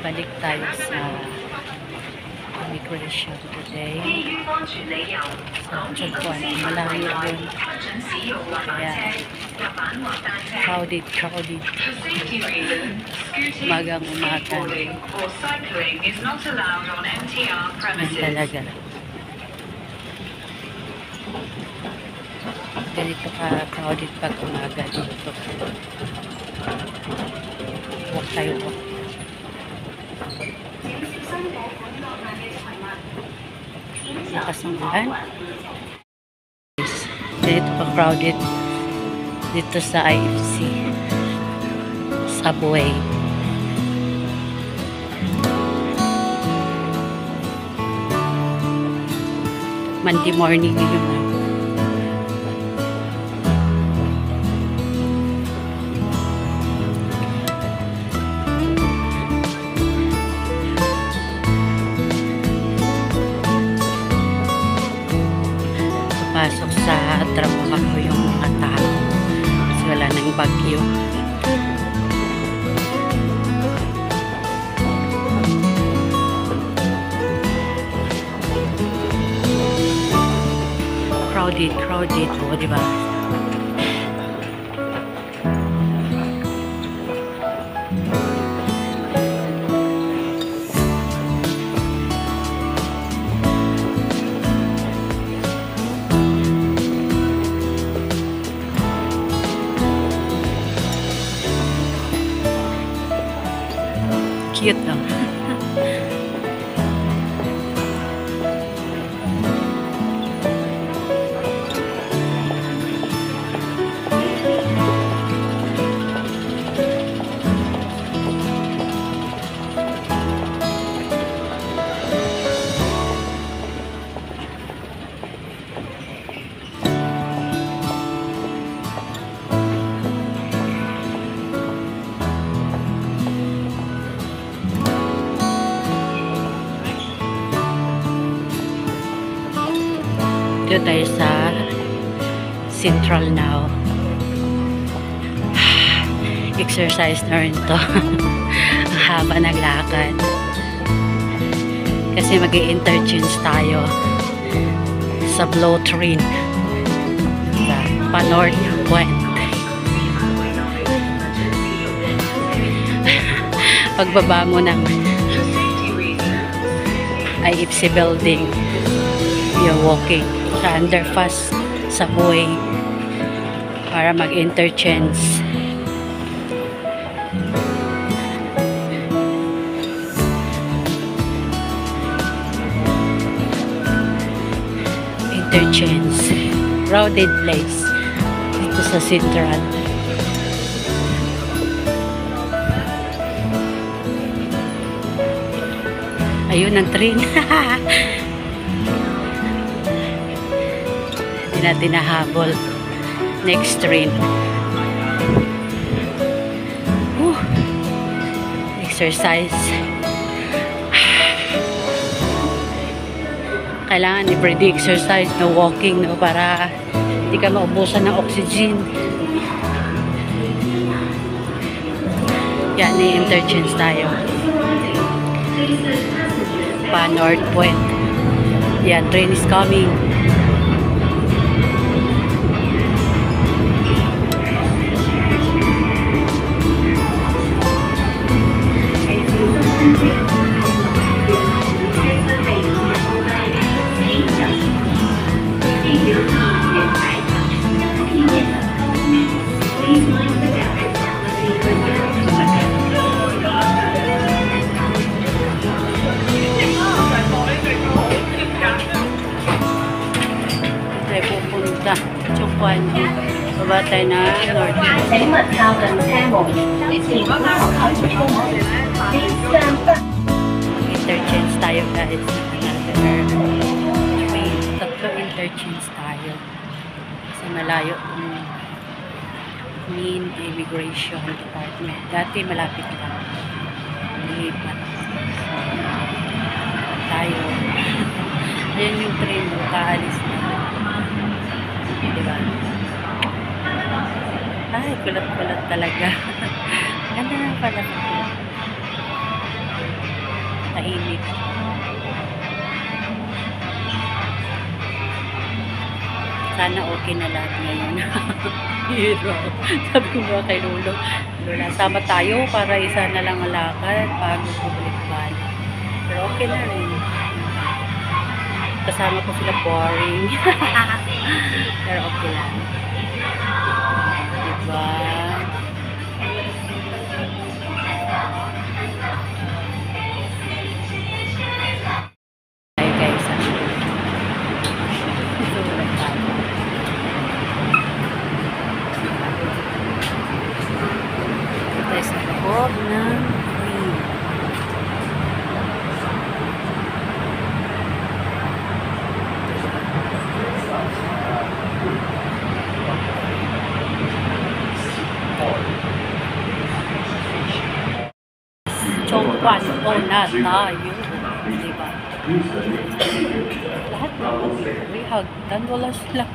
Balik tayo sa immigration today. Sa Chagpuan. Malayo yun. Kaya crowded. Umagang umaga. Yan talaga. Ganito ka crowded pag umaga dito. Huwag tayo po. Lakas ng ulan. Ganito pa crowded dito sa IFC subway. Monday morning yun. Pasok sa trabaho yung mga tao kasi wala nang bagyo. Crowded o diba? Cute no? Dito tayo sa Central now. Exercise na rin to. Ang haba ng lakad. Kasi mag-i-interchange tayo sa Blow Train sa North Point. Pagbaba mo ng IFC building, you're walking sa underpass subway para mag-interchange. Crowded place dito sa Central. Ayun ang train. Hindi natin nahabol. Next train. Exercise. Kailangan everyday exercise, no walking, no, para hindi ka maubusan ng oxygen. Yan, i-interchange tayo. Pa North Point. Yan, train is coming. Chagpuan, baba tayo na North. Interchange tayo guys. Tatlo interchange tayo. Kasi malayo ang main immigration department. Dati malapit lang. Lipat. Tayo. Ayan yung train mo, kaalis na. Diba? Ay, kulat-kulat talaga. Ganda na pala. tahimik. Sana okay na lahat ngayon. Hero. Sabi ko ba kay Lolo, Lola, sama tayo para isa na lang ang lakad bago bumalik-balik. Pero okay na rin. Kasama ko sila boring. Pero okay lang. Diba? Ay guys, ito sa loob ng train. Chongguan o na tayo. Diba? Lahat na may hagdan. Wala silang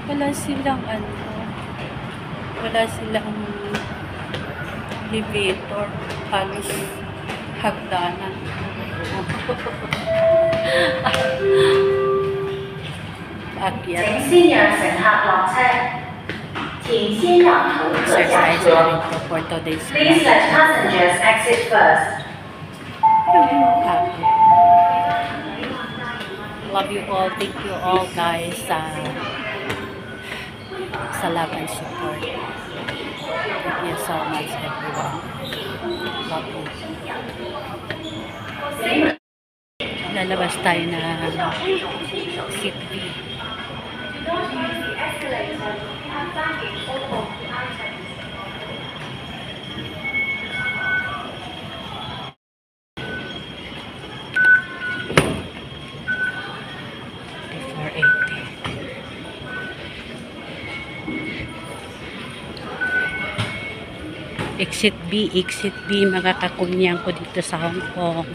wala silang wala silang elevator. Halos hagdanan. Akyat. Exercise for today's Please let passengers exit first. Love you all. Thank you all guys sa love and support. Thank you so much everyone. Love you. Lalabas tayo na seat B. Exit B, makakakunyang ko dito sa Hong Kong.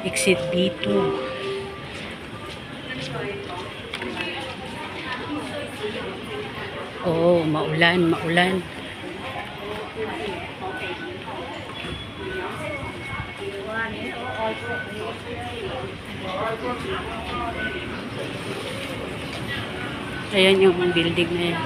Exit B2. Oh, maulan. Ayan yung building na yan.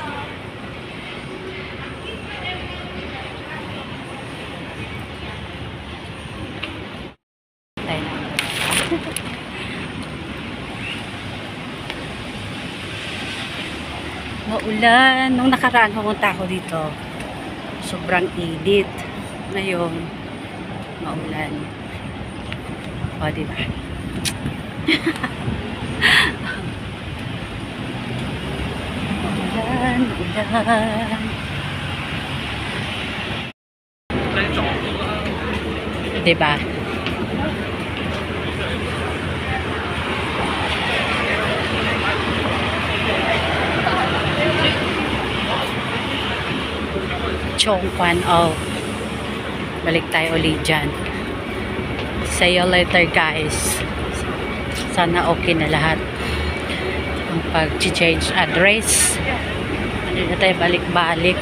Maulan. Nung nakaraan pumunta ako dito, sobrang init. Ngayon, maulan. O, diba? Ulan. Diba? Chongguan. Oh. Balik tayo ulit dyan. See you later guys. Sana okay na lahat. Ang pag-change address. Hindi na tayo balik-balik.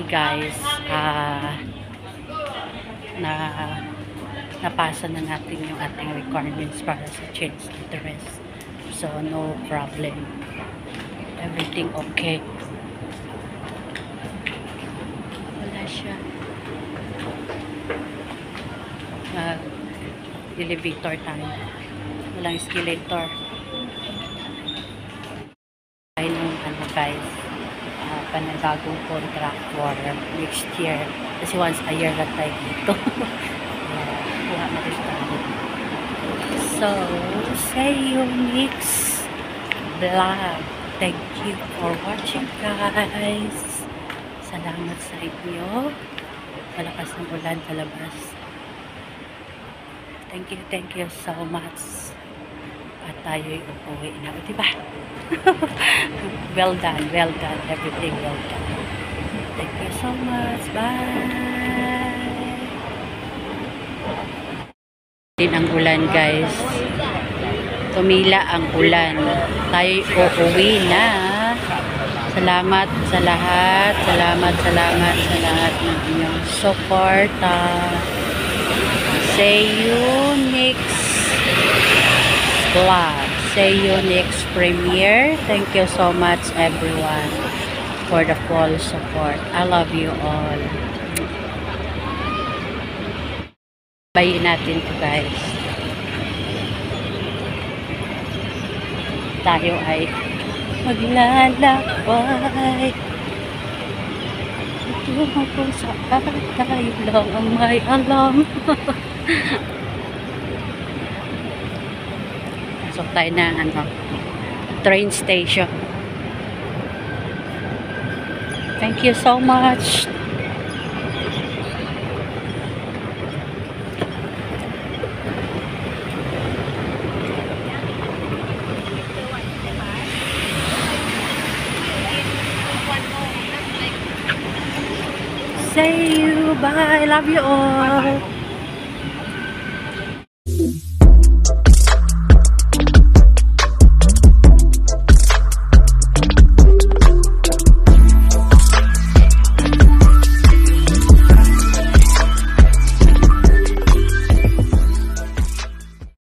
Guys, napasa na natin yung ating requirements para sa change address. So, no problem. Everything okay. Wala siya. Elevator tayo. Walang escalator. Ay nung guys, panagagong contract for next year. Kasi once a year lang tayo dito. Kuha na rin tayo. So, see you next vlog. Thank you for watching guys. Salamat sa inyo. Malakas ng ulan palabas. Thank you so much. At tayo'y uuwi na. Diba? Well done. Everything well done. Thank you so much. Bye. Din ang ulan guys. Tumila ang ulan. Tayo'y uuwi na. Salamat sa lahat. Salamat sa lahat ng inyong suporta. See you next vlog. See you next premiere. Thank you so much everyone for the full support. I love you all. Bayin natin to guys. Tayo ay maglalakbay. Ito kung saan tayo lang ang may alam. Pasok tayo ng train station. Thank you so much. See you. Bye. Love you all.